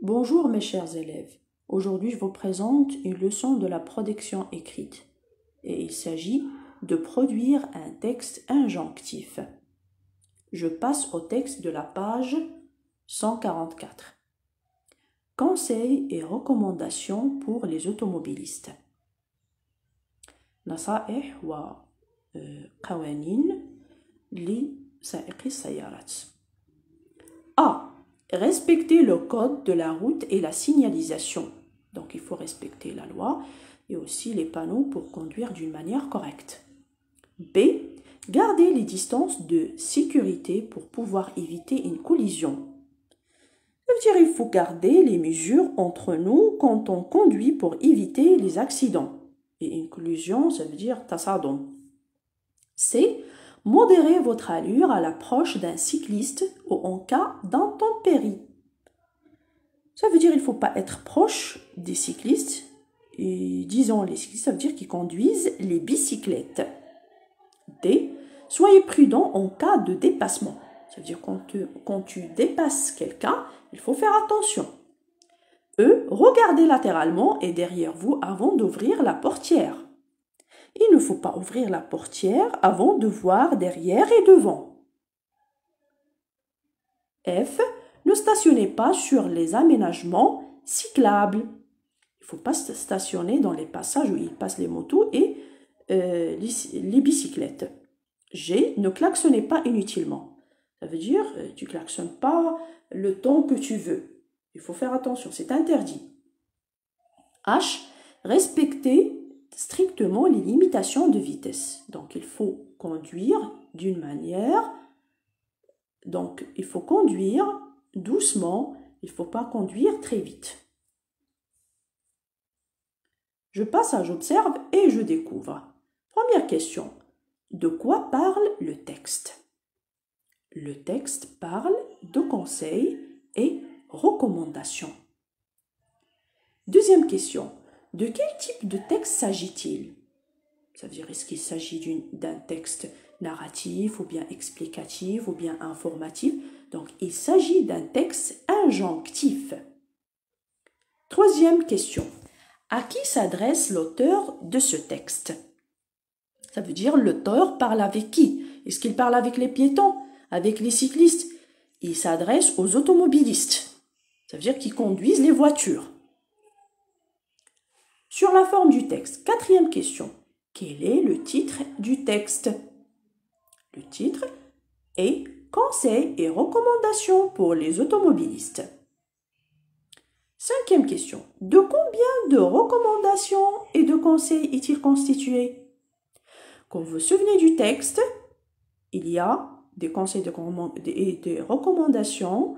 Bonjour mes chers élèves. Aujourd'hui, je vous présente une leçon de la production écrite. Et il s'agit de produire un texte injonctif. Je passe au texte de la page 144. Conseils et recommandations pour les automobilistes. نصائح وقوانين لسائقي السيارات. A. Respecter le code de la route et la signalisation. Donc, il faut respecter la loi et aussi les panneaux pour conduire d'une manière correcte. B. Garder les distances de sécurité pour pouvoir éviter une collision. Ça veut dire qu'il faut garder les mesures entre nous quand on conduit pour éviter les accidents. Et une collision, ça veut dire tasadum. C. Modérez votre allure à l'approche d'un cycliste ou en cas d'intempérie. Ça veut dire qu'il ne faut pas être proche des cyclistes. Et disons les cyclistes, ça veut dire qu'ils conduisent les bicyclettes. D. Soyez prudent en cas de dépassement. Ça veut dire quand tu dépasses quelqu'un, il faut faire attention. E. Regardez latéralement et derrière vous avant d'ouvrir la portière. Il ne faut pas ouvrir la portière avant de voir derrière et devant. F. Ne stationnez pas sur les aménagements cyclables. Il ne faut pas stationner dans les passages où il passe les motos et les bicyclettes. G. Ne klaxonnez pas inutilement. Ça veut dire tu ne klaxonnes pas le temps que tu veux. Il faut faire attention, c'est interdit. H. Respectez strictement les limitations de vitesse. Donc, il faut conduire d'une manière. Donc, il faut conduire doucement. Il ne faut pas conduire très vite. Je passe à j'observe et je découvre. Première question. De quoi parle le texte? Le texte parle de conseils et recommandations. Deuxième question. De quel type de texte s'agit-il? Ça veut dire, est-ce qu'il s'agit d'un texte narratif ou bien explicatif ou bien informatif? Donc, il s'agit d'un texte injonctif. Troisième question. À qui s'adresse l'auteur de ce texte? Ça veut dire, l'auteur parle avec qui? Est-ce qu'il parle avec les piétons? Avec les cyclistes? Il s'adresse aux automobilistes. Ça veut dire qu'ils conduisent les voitures. Sur la forme du texte, quatrième question. Quel est le titre du texte? Le titre est Conseils et recommandations pour les automobilistes. Cinquième question. De combien de recommandations et de conseils est-il constitué? Quand vous vous souvenez du texte, il y a des conseils et des recommandations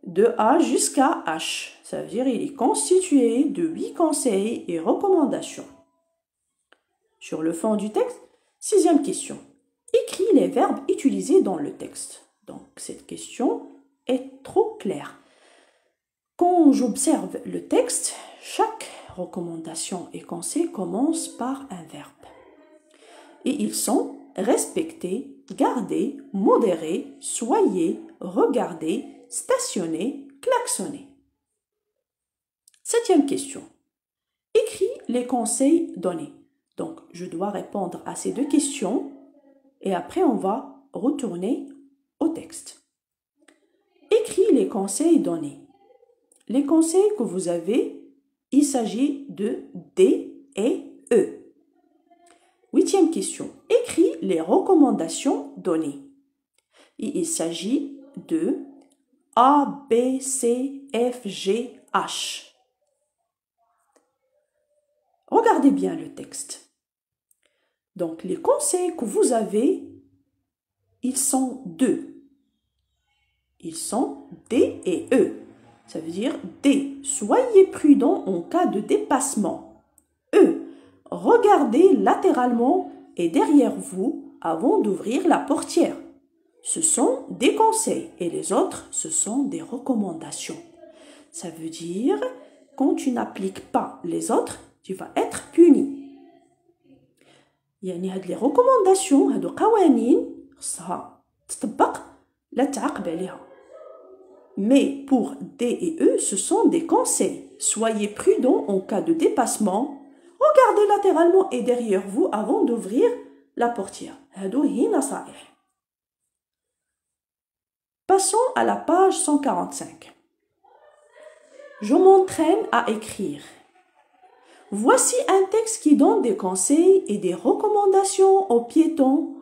de A jusqu'à H. Ça veut dire qu'il est constitué de 8 conseils et recommandations. Sur le fond du texte, sixième question. Écris les verbes utilisés dans le texte. Donc, cette question est trop claire. Quand j'observe le texte, chaque recommandation et conseil commence par un verbe. Et ils sont respecter, garder, modérer, soyez, regarder, stationner, klaxonner. Septième question. Écris les conseils donnés. Donc, je dois répondre à ces deux questions et après, on va retourner au texte. Écris les conseils donnés. Les conseils que vous avez, il s'agit de D et E. Huitième question. Écris les recommandations données. Et il s'agit de A, B, C, F, G, H. Regardez bien le texte. Donc, les conseils que vous avez, ils sont deux. Ils sont D et E. Ça veut dire D, soyez prudent en cas de dépassement. E, regardez latéralement et derrière vous avant d'ouvrir la portière. Ce sont des conseils et les autres, ce sont des recommandations. Ça veut dire, quand tu n'appliques pas les autres, tu vas être puni. يعني هاد لي ريكومونداسيون هادو قوانين خصها تطبق لا تعاقب عليها. Mais pour D et E, ce sont des conseils. Soyez prudents en cas de dépassement. Regardez latéralement et derrière vous avant d'ouvrir la portière. Passons à la page 145. Je m'entraîne à écrire. Voici un texte qui donne des conseils et des recommandations aux piétons.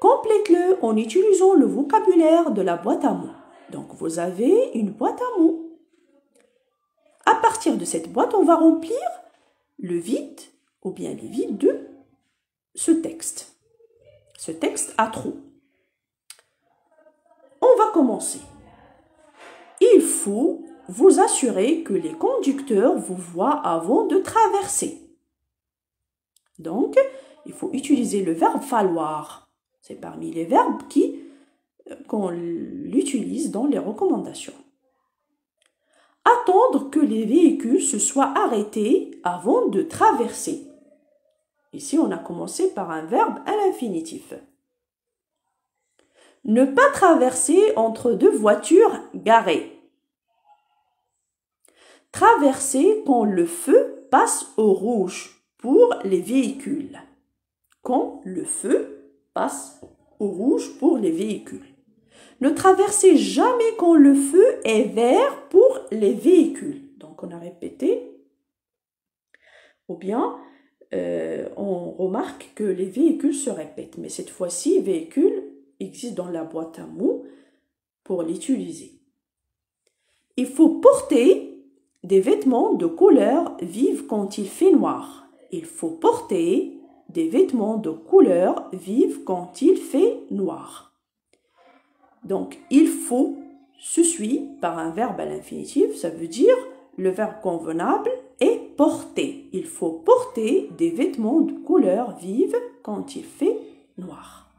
Complète-le en utilisant le vocabulaire de la boîte à mots. Donc, vous avez une boîte à mots. À partir de cette boîte, on va remplir le vide ou bien les vides de ce texte. Ce texte a trou. On va commencer. Il faut vous assurer que les conducteurs vous voient avant de traverser. Donc, il faut utiliser le verbe falloir. C'est parmi les verbes qu'on l'utilise dans les recommandations. Attendre que les véhicules se soient arrêtés avant de traverser. Ici, on a commencé par un verbe à l'infinitif. Ne pas traverser entre deux voitures garées. Traverser quand le feu passe au rouge pour les véhicules. Quand le feu passe au rouge pour les véhicules. Ne traversez jamais quand le feu est vert pour les véhicules. Donc, on a répété. Ou bien, on remarque que les véhicules se répètent. Mais cette fois-ci, véhicule existe dans la boîte à mots pour l'utiliser. Il faut porter des vêtements de couleur vive quand il fait noir. Il faut porter des vêtements de couleur vive quand il fait noir. Donc, il faut se suit par un verbe à l'infinitif, ça veut dire le verbe convenable est porter. Il faut porter des vêtements de couleur vive quand il fait noir.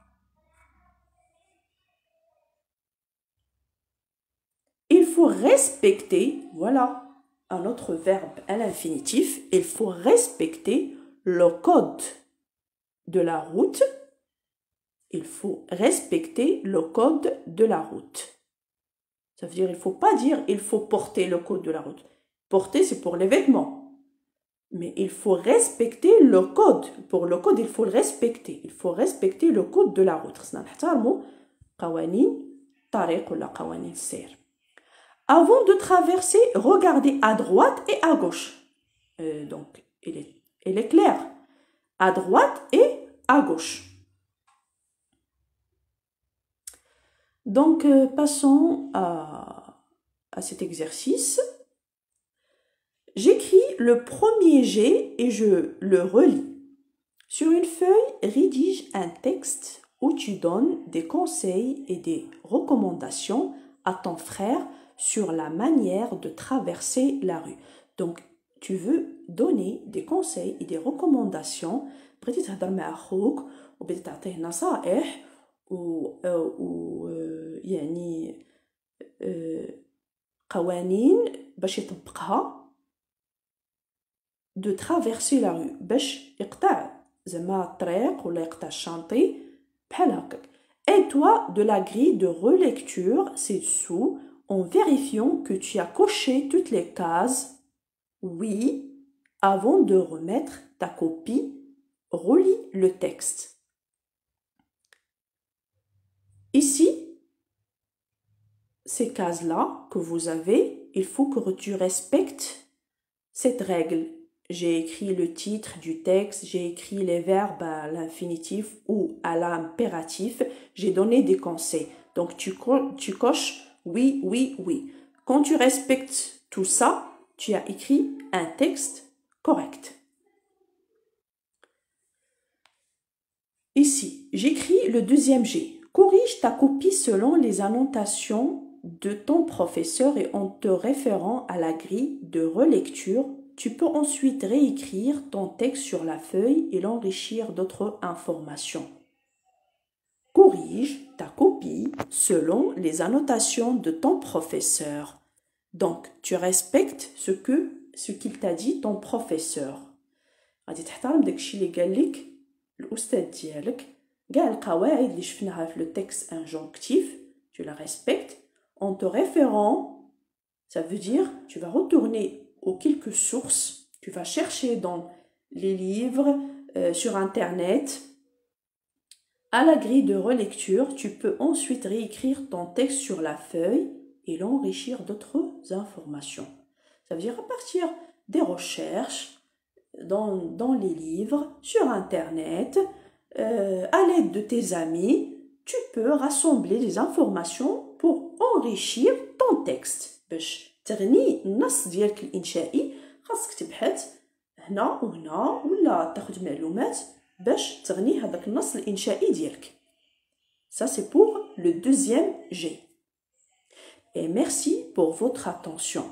Il faut respecter, voilà un autre verbe à l'infinitif, il faut respecter le code de la route. Il faut respecter le code de la route. Ça veut dire, il ne faut pas dire, il faut porter le code de la route. Porter, c'est pour les vêtements. Mais il faut respecter le code. Pour le code, il faut le respecter. Il faut respecter le code de la route. Avant de traverser, regardez à droite et à gauche. Donc, elle est claire. À droite et à gauche. Donc, passons à cet exercice. J'écris le premier jet et je le relis. Sur une feuille, rédige un texte où tu donnes des conseils et des recommandations à ton frère sur la manière de traverser la rue. Donc, tu veux donner des conseils et des recommandations. بديت تهضر مع خوك وبديت تعطيه نصائح يعني قوانين باش يطبقها de traverser la rue باش يقطع زعما الطريق ولا يقطع الشانطي بحال هكاك. Aide-toi de la grille de relecture ci-dessous en vérifiant que tu as coché toutes les cases oui avant de remettre ta copie. Relis le texte. Ici, ces cases-là que vous avez, il faut que tu respectes cette règle. J'ai écrit le titre du texte, j'ai écrit les verbes à l'infinitif ou à l'impératif, j'ai donné des conseils. Donc, tu coches oui, oui, oui. Quand tu respectes tout ça, tu as écrit un texte correct. Ici, j'écris le deuxième G. Corrige ta copie selon les annotations de ton professeur et en te référant à la grille de relecture. Tu peux ensuite réécrire ton texte sur la feuille et l'enrichir d'autres informations. Corrige ta copie selon les annotations de ton professeur. Donc, tu respectes ce qu'il t'a dit ton professeur. غادي تحترم داكشي اللي قال لك الأستاذ ديالك. كاع القواعد اللي شفناها في لو تكست انجونكتيف tu la respectes en te référant, ça veut dire tu vas retourner aux quelques sources, tu vas chercher dans les livres, sur Internet, à la grille de relecture, tu peux ensuite réécrire ton texte sur la feuille et l'enrichir d'autres informations. Ça veut dire à partir des recherches, dans les livres, sur Internet, à l'aide de tes amis, tu peux rassembler des informations pour enrichir ton texte. باش تغني النص ديالك الإنشائي خاصك تبحث هنا وهنا ولا تاخد معلومات باش تغني هذاك النص الإنشائي ديالك. Ça c'est pour le deuxième G. Et merci pour votre attention.